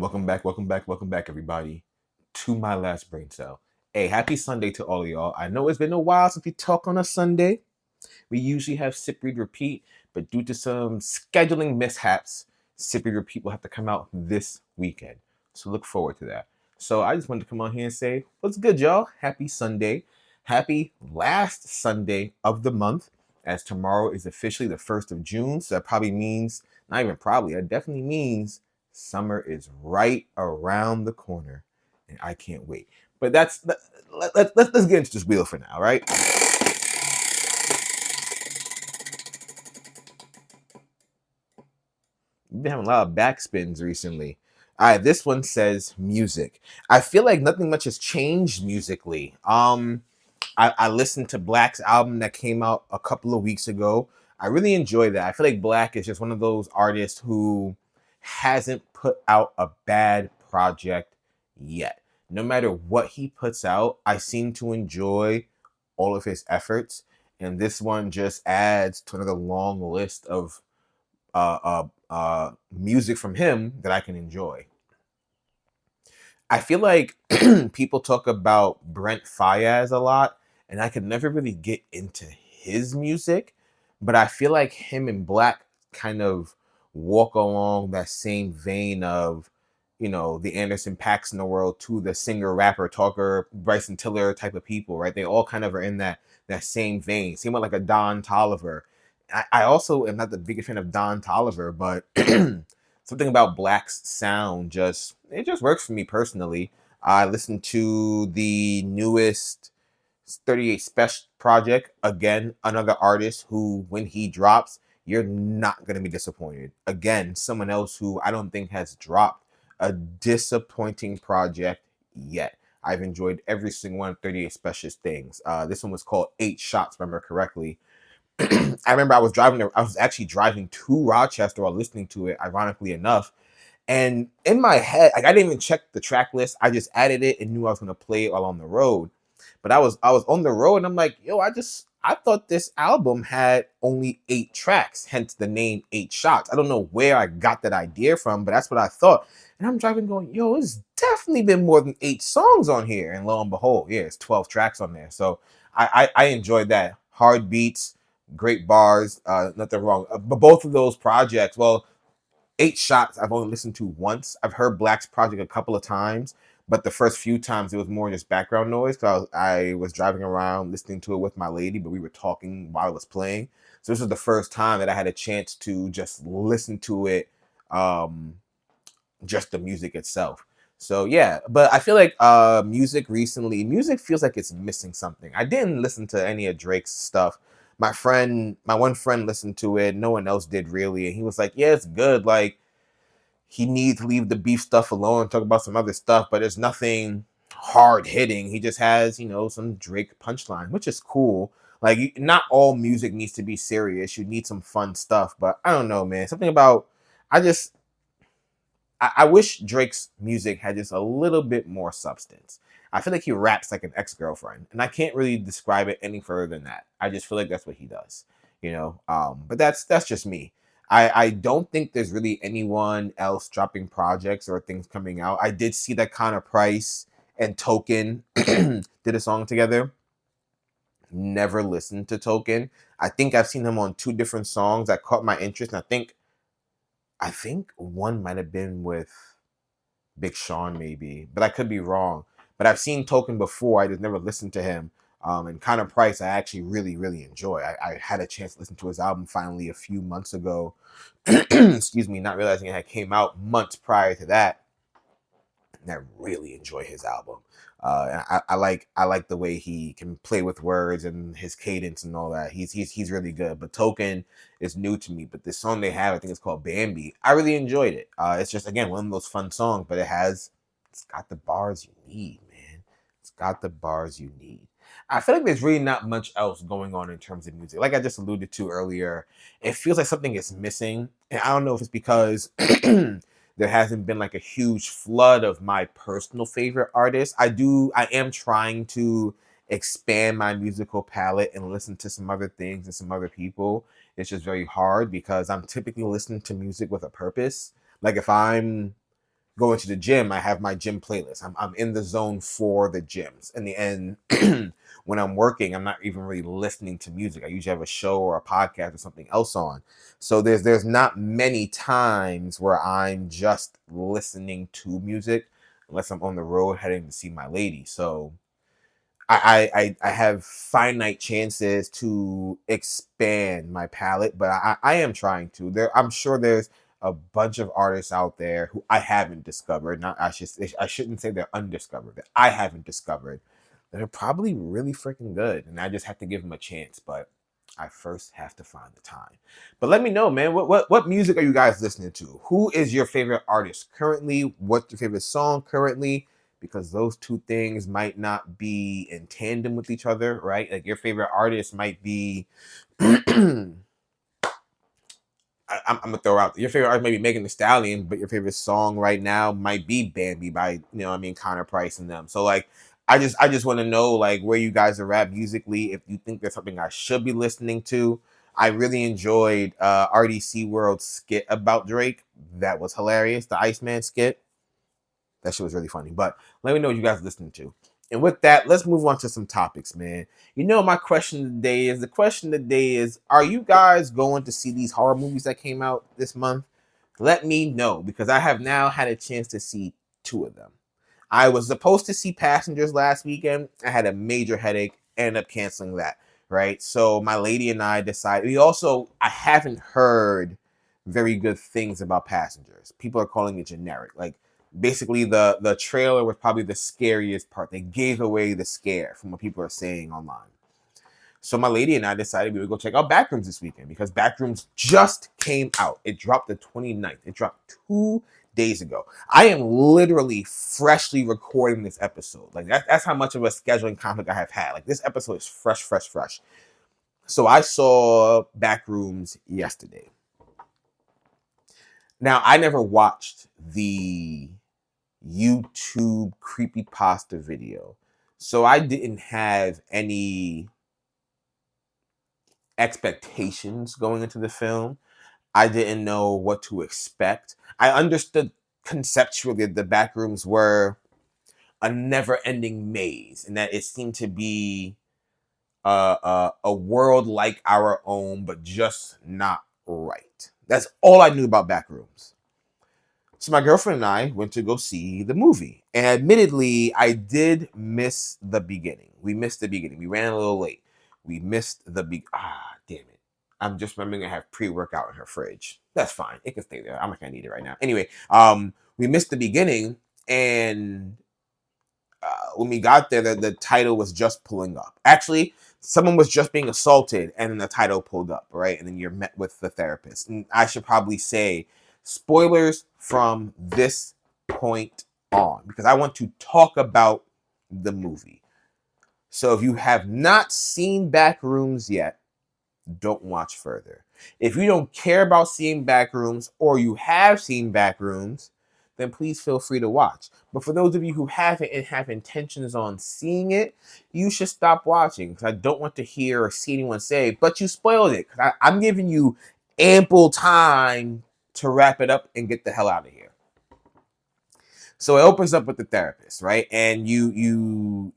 Welcome back, everybody, to my last brain cell. Hey, happy Sunday to all of y'all. I know it's been a while since we talk on a Sunday. We usually have Sip Read Repeat, but due to some scheduling mishaps, Sip Read Repeat will have to come out this weekend. So look forward to that. So I just wanted to come on here and say, what's good, y'all? Happy Sunday. Happy last Sunday of the month, as tomorrow is officially the 1st of June. So that probably means, not even probably, that definitely means summer is right around the corner. And I can't wait. But let's get into this wheel for now, right? We've been having a lot of backspins recently. All right, this one says music. I feel like nothing much has changed musically. I listened to Black's album that came out a couple of weeks ago. I really enjoy that. I feel like Black is just one of those artists who hasn't put out a bad project yet. No matter what he puts out, I seem to enjoy all of his efforts. And this one just adds to another long list of music from him that I can enjoy. I feel like people talk about Brent Fayez a lot, and I could never really get into his music, but I feel like him and Black kind of walk along that same vein of, the Anderson Paaks in the world to the singer, rapper, talker, Bryson Tiller type of people, right? They all kind of are in that same vein. Same with like a Don Tolliver. I also am not the biggest fan of Don Tolliver, but something about Black's sound just works for me personally. I listened to the newest 38 Special project. Again, another artist who, when he drops, you're not going to be disappointed. Again, someone else who I don't think has dropped a disappointing project yet. I've enjoyed every single one of 38 Special's things. This one was called 8 Shots, if I remember correctly. I remember I was actually driving to Rochester while listening to it, ironically enough. And in my head, like I didn't even check the track list. I just added it and knew I was gonna play it while on the road. But I was on the road and I'm like, yo, I thought this album had only 8 tracks, hence the name 8 Shots. I don't know where I got that idea from, but that's what I thought. And I'm driving going, yo, it's definitely been more than 8 songs on here. And lo and behold, yeah, it's 12 tracks on there. So I enjoyed that. Hard beats, great bars, nothing wrong. But both of those projects, well, 8 Shots I've only listened to once. I've heard Black's project a couple of times, but the first few times it was more just background noise because I was driving around listening to it with my lady, but we were talking while it was playing. So this was the first time that I had a chance to just listen to it, um, just the music itself. So yeah, but I feel like music feels like it's missing something. I didn't listen to any of Drake's stuff. My one friend listened to it. No one else did really, and he was like, "Yeah, it's good. Like he needs to leave the beef stuff alone and talk about some other stuff, but there's nothing hard hitting. He just has, some Drake punchline, which is cool. Like, not all music needs to be serious. You need some fun stuff, but I don't know, man. Something about, I just, I wish Drake's music had just a little bit more substance. I feel like he raps like an ex-girlfriend, and I can't really describe it any further than that. I just feel like that's what he does, But that's just me. I don't think there's really anyone else dropping projects or things coming out. I did see that Connor Price and Token did a song together. Never listened to Token. I think I've seen him on 2 different songs that caught my interest, and I think one might have been with Big Sean, maybe, but I could be wrong. But I've seen Token before. I just never listened to him. And Connor Price, I actually really, really enjoy. I had a chance to listen to his album finally a few months ago. Excuse me, not realizing it had came out months prior to that. And I really enjoy his album. I like the way he can play with words and his cadence and all that. He's really good. But Token is new to me. But this song they have, I think it's called Bambi. I really enjoyed it. It's just again one of those fun songs, but it's got the bars you need, man. It's got the bars you need. I feel like there's really not much else going on in terms of music. Like I just alluded to earlier, it feels like something is missing. And I don't know if it's because there hasn't been like a huge flood of my personal favorite artists. I am trying to expand my musical palette and listen to some other things and some other people. It's just very hard because I'm typically listening to music with a purpose. Like if I'm going to the gym, I have my gym playlist. I'm in the zone for the gyms. In the end, when I'm working, I'm not even really listening to music. I usually have a show or a podcast or something else on. So there's not many times where I'm just listening to music unless I'm on the road heading to see my lady. So I have finite chances to expand my palette, but I am trying to. I'm sure there's a bunch of artists out there who I haven't discovered. Not I shouldn't say they're undiscovered. That I haven't discovered that are probably really freaking good, and I just have to give them a chance. But I first have to find the time. But let me know, man. What music are you guys listening to? Who is your favorite artist currently? What's your favorite song currently? Because those two things might not be in tandem with each other, right? Like your favorite artist might be I'm gonna throw out your favorite artist may be Megan Thee Stallion, but your favorite song right now might be Bambi by Connor Price and them. So like I just want to know like where you guys are at musically, if you think there's something I should be listening to. I really enjoyed RDC World's skit about Drake. That was hilarious. The Iceman skit. That shit was really funny. But let me know what you guys are listening to. And with that, let's move on to some topics, man. My question today is are you guys going to see these horror movies that came out this month? Let me know, because I have now had a chance to see two of them. I was supposed to see Passengers last weekend. I had a major headache, ended up canceling that, right? So my lady and I decided, I haven't heard very good things about Passengers. People are calling it generic. Like, basically the trailer was probably the scariest part. They gave away the scare from what people are saying online. So my lady and I decided we would go check out Backrooms this weekend because Backrooms just came out. It dropped the 29th. It dropped 2 days ago. I am literally freshly recording this episode. Like that's how much of a scheduling conflict I have had. Like this episode is fresh, fresh, fresh. So I saw Backrooms yesterday. Now I never watched the YouTube creepypasta video. So I didn't have any expectations going into the film. I didn't know what to expect. I understood conceptually that the Backrooms were a never-ending maze, and that it seemed to be a world like our own, but just not right. That's all I knew about Backrooms. So my girlfriend and I went to go see the movie. And admittedly, I did miss the beginning. We missed the beginning. We ran a little late. We missed the damn it. I'm just remembering I have pre-workout in her fridge. That's fine. It can stay there. I'm not gonna need it right now. Anyway, we missed the beginning, and when we got there, the title was just pulling up. Actually, someone was just being assaulted, and then the title pulled up, right? And then you're met with the therapist. And I should probably say, spoilers from this point on, because I want to talk about the movie. So if you have not seen Backrooms yet, don't watch further. If you don't care about seeing Backrooms, or you have seen Backrooms, then please feel free to watch. But for those of you who haven't and have intentions on seeing it, you should stop watching, because I don't want to hear or see anyone say, but you spoiled it. Because I'm giving you ample time to wrap it up and get the hell out of here. So it opens up with the therapist, right? And you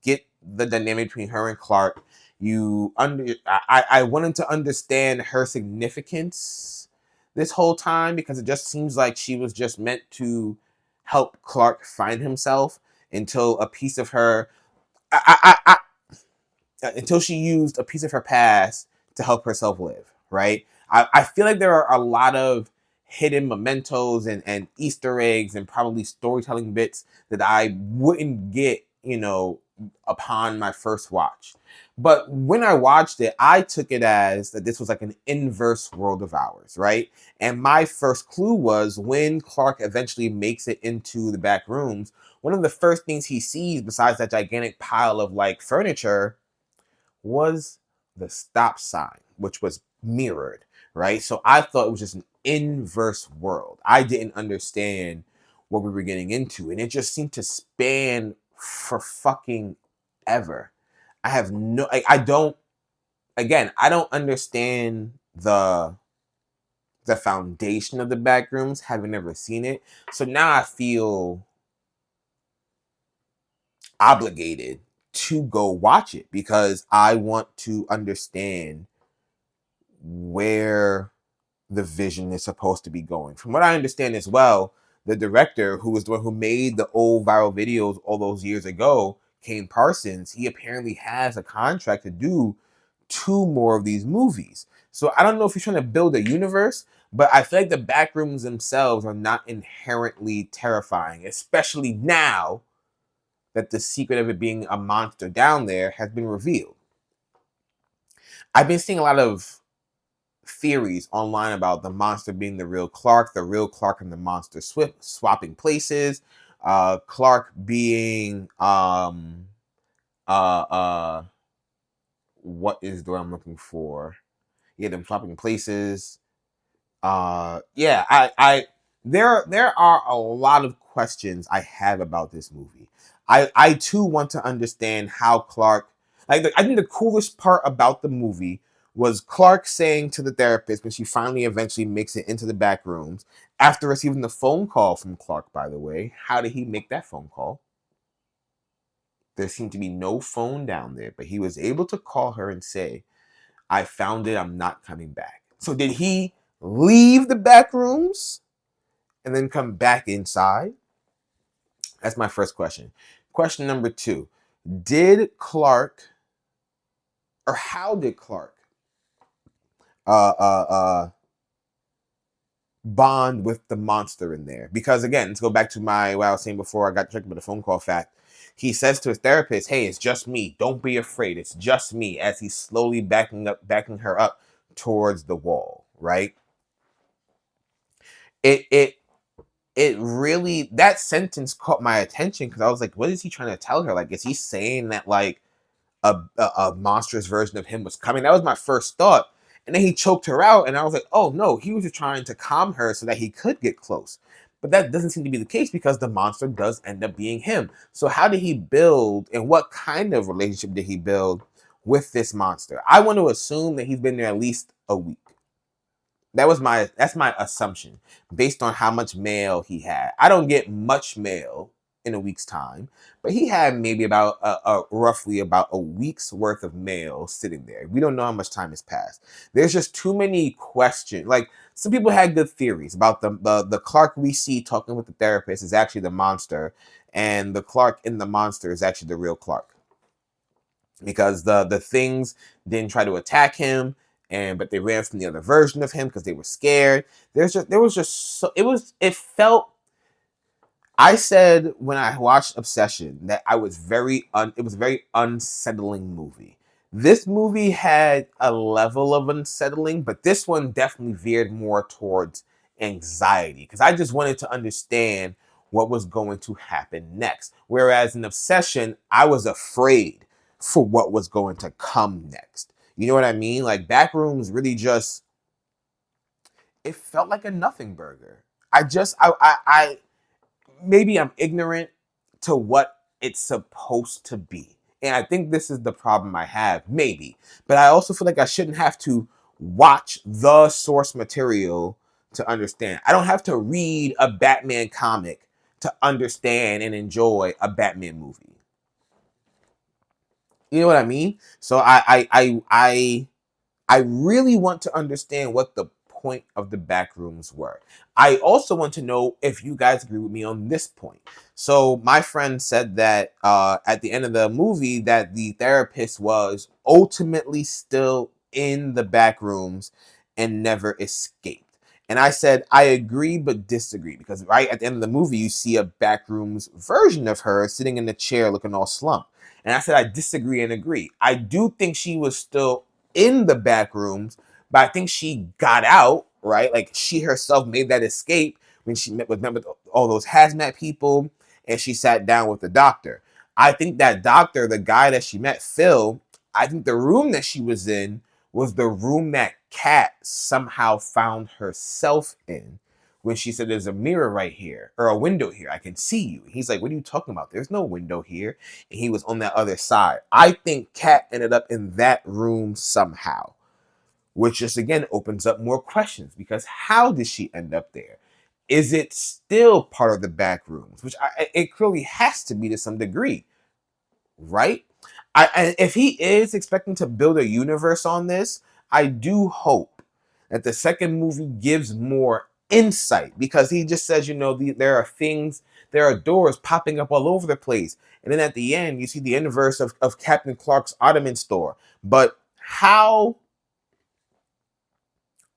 get the dynamic between her and Clark. I wanted to understand her significance this whole time, because it just seems like she was just meant to help Clark find himself until a piece of her until she used a piece of her past to help herself live, right? I feel like there are a lot of hidden mementos and Easter eggs and probably storytelling bits that I wouldn't get, upon my first watch. But when I watched it, I took it as that this was like an inverse world of ours, right? And my first clue was when Clark eventually makes it into the back rooms, one of the first things he sees, besides that gigantic pile of like furniture, was the stop sign, which was mirrored, right? So I thought it was just an inverse world. I didn't understand what we were getting into, and it just seemed to span for fucking ever. I have I don't understand the the foundation of the Backrooms, having never seen it. So now I feel obligated to go watch it because I want to understand where the vision is supposed to be going. From what I understand as well, the director, who was the one who made the old viral videos all those years ago, Kane Parsons, he apparently has a contract to do 2 more of these movies. So I don't know if he's trying to build a universe, but I feel like the Backrooms themselves are not inherently terrifying, especially now that the secret of it being a monster down there has been revealed. I've been seeing a lot of theories online about the monster being the real Clark and the monster swapping places, Clark being what is the word I'm looking for? Yeah, them swapping places. Yeah, I there are a lot of questions I have about this movie. I too want to understand how Clark, I think the coolest part about the movie was Clark saying to the therapist when she finally eventually makes it into the back rooms after receiving the phone call from Clark, by the way. How did he make that phone call? There seemed to be no phone down there, but he was able to call her and say, I found it, I'm not coming back. So did he leave the back rooms and then come back inside? That's my first question. Question number 2. Did Clark, or how did Clark uh, uh, uh, bond with the monster in there? Because again, let's go back to what I was saying before I got checked with the phone call fact. He says to his therapist, hey, it's just me. Don't be afraid. It's just me, as he's slowly backing her up towards the wall, right? It it it really, that sentence caught my attention because I was like, what is he trying to tell her? Like, is he saying that like a monstrous version of him was coming? That was my first thought. And then he choked her out, and I was like, oh no, he was just trying to calm her so that he could get close. But that doesn't seem to be the case because the monster does end up being him. So how did he build, and what kind of relationship did he build with this monster? I want to assume that he's been there at least a week. That's my assumption based on how much mail he had. I don't get much mail in a week's time, but he had maybe about roughly about a week's worth of mail sitting there. We don't know how much time has passed. There's just too many questions. Like, some people had good theories about the Clark we see talking with the therapist is actually the monster, and the Clark in the monster is actually the real Clark, because the things didn't try to attack him, but they ran from the other version of him because they were scared. It felt, I said when I watched Obsession that it was a very unsettling movie. This movie had a level of unsettling, but this one definitely veered more towards anxiety because I just wanted to understand what was going to happen next. Whereas in Obsession, I was afraid for what was going to come next. You know what I mean? Like, Backrooms really just, it felt like a nothing burger. I maybe I'm ignorant to what it's supposed to be. And I think this is the problem I have, maybe. But I also feel like I shouldn't have to watch the source material to understand. I don't have to read a Batman comic to understand and enjoy a Batman movie. You know what I mean? So I really want to understand what the point of the Backrooms were. I also want to know if you guys agree with me on this point. So my friend said that at the end of the movie that the therapist was ultimately still in the Backrooms and never escaped. And I said, I agree but disagree, because right at the end of the movie, you see a Backrooms version of her sitting in the chair looking all slumped. And I said, I disagree and agree. I do think she was still in the back rooms, but I think she got out, right? Like, she herself made that escape when she met with all those hazmat people and she sat down with the doctor. I think that doctor, the guy that she met, Phil, I think the room that she was in was the room that Kat somehow found herself in when she said, there's a mirror right here, or a window here. I can see you. He's like, what are you talking about? There's no window here. And he was on that other side. I think Kat ended up in that room somehow. which just again opens up more questions because how did she end up there? Is it still part of the back rooms? Which it clearly has to be to some degree, right? If he is expecting to build a universe on this, I do hope that the second movie gives more insight because he just says, there are things, there are doors popping up all over the place. And then at the end, you see the inverse of Captain Clark's Ottoman store. But how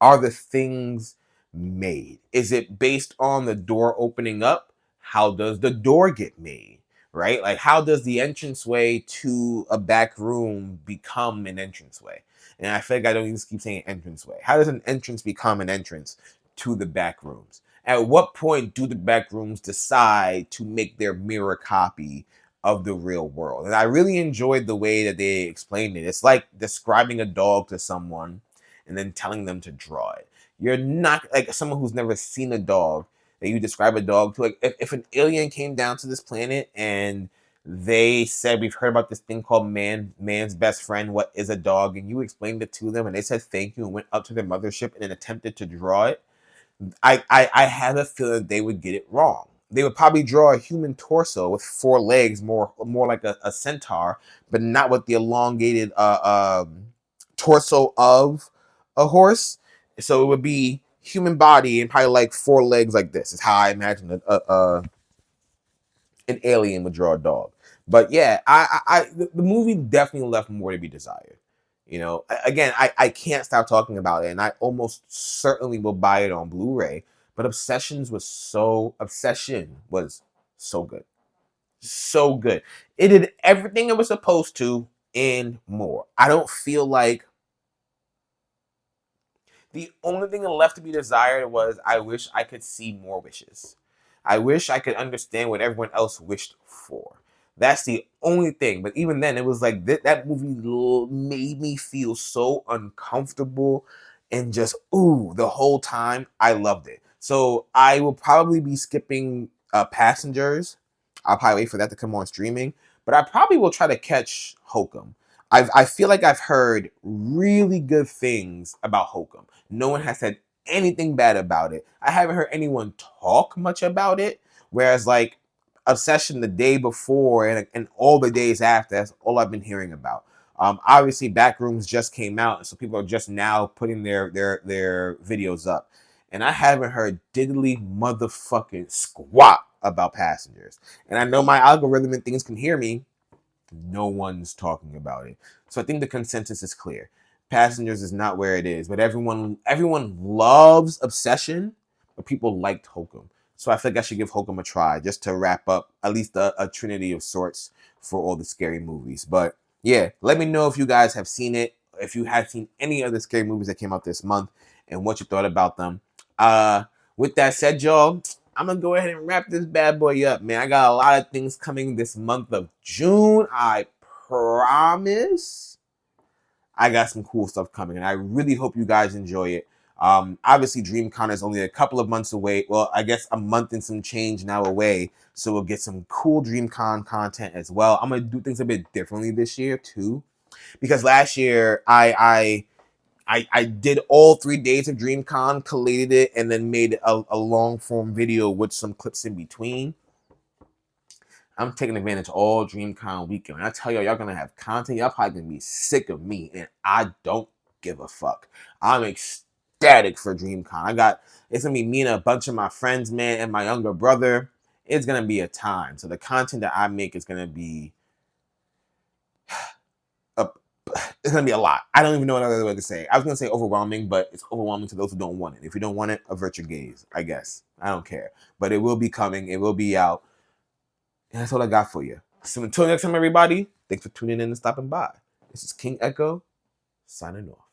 are the things made? Is it based on the door opening up? How does the door get made? Right? Like, how does the entranceway to a back room become an entranceway? And I feel like I don't even keep saying entranceway. How does an entrance become an entrance to the back rooms? At what point do the back rooms decide to make their mirror copy of the real world? And I really enjoyed the way that they explained it. It's like describing a dog to someone and then telling them to draw it. You're not like someone who's never seen a dog that you describe a dog to. Like if an alien came down to this planet and they said, we've heard about this thing called man's best friend, what is a dog? And you explained it to them and they said thank you and went up to their mothership and then attempted to draw it. I have a feeling they would get it wrong. They would probably draw a human torso with 4 legs, more like a centaur, but not with the elongated torso of a horse. So it would be human body and probably like 4 legs like this. Is how I imagine an alien would draw a dog. But yeah, the movie definitely left more to be desired. Again, I can't stop talking about it, and I almost certainly will buy it on Blu-ray. But Obsession was so good. So good. It did everything it was supposed to and more. I don't feel like the only thing left to be desired was I wish I could see more wishes. I wish I could understand what everyone else wished for. That's the only thing. But even then, it was like that movie made me feel so uncomfortable and just, ooh, the whole time. I loved it. So I will probably be skipping Passengers. I'll probably wait for that to come on streaming. But I probably will try to catch Hokum. I feel like I've heard really good things about Hokum. No one has said anything bad about it. I haven't heard anyone talk much about it. Whereas like Obsession the day before and all the days after, that's all I've been hearing about. Obviously Backrooms just came out, so people are just now putting their videos up. And I haven't heard diddly motherfucking squat about Passengers. And I know my algorithm and things can hear me. No one's talking about it. So I think the consensus is clear. Passengers is not where it is, but everyone loves Obsession, but people liked Hokum. So I think I should give Hokum a try just to wrap up at least a trinity of sorts for all the scary movies. But yeah, let me know if you guys have seen it, if you have seen any other scary movies that came out this month and what you thought about them. With that said, y'all, I'm gonna go ahead and wrap this bad boy up, man. I got a lot of things coming this month of June. I promise. I got some cool stuff coming, and I really hope you guys enjoy it. Obviously, DreamCon is only a couple of months away. Well, I guess a month and some change now away. So we'll get some cool DreamCon content as well. I'm gonna do things a bit differently this year too, because last year I did all 3 days of DreamCon, collated it, and then made a long form video with some clips in between. I'm taking advantage of all DreamCon weekend. When I tell y'all gonna have content, y'all probably gonna be sick of me, and I don't give a fuck. I'm ecstatic for DreamCon. It's gonna be me and a bunch of my friends, man, and my younger brother. It's gonna be a time. So the content that I make is gonna be it's gonna be a lot. I don't even know what other way to say. I was gonna say overwhelming, but it's overwhelming to those who don't want it. If you don't want it, avert your gaze, I guess. I don't care. But it will be coming, it will be out. And that's all I got for you. So until next time, everybody, thanks for tuning in and stopping by. This is King Echo, signing off.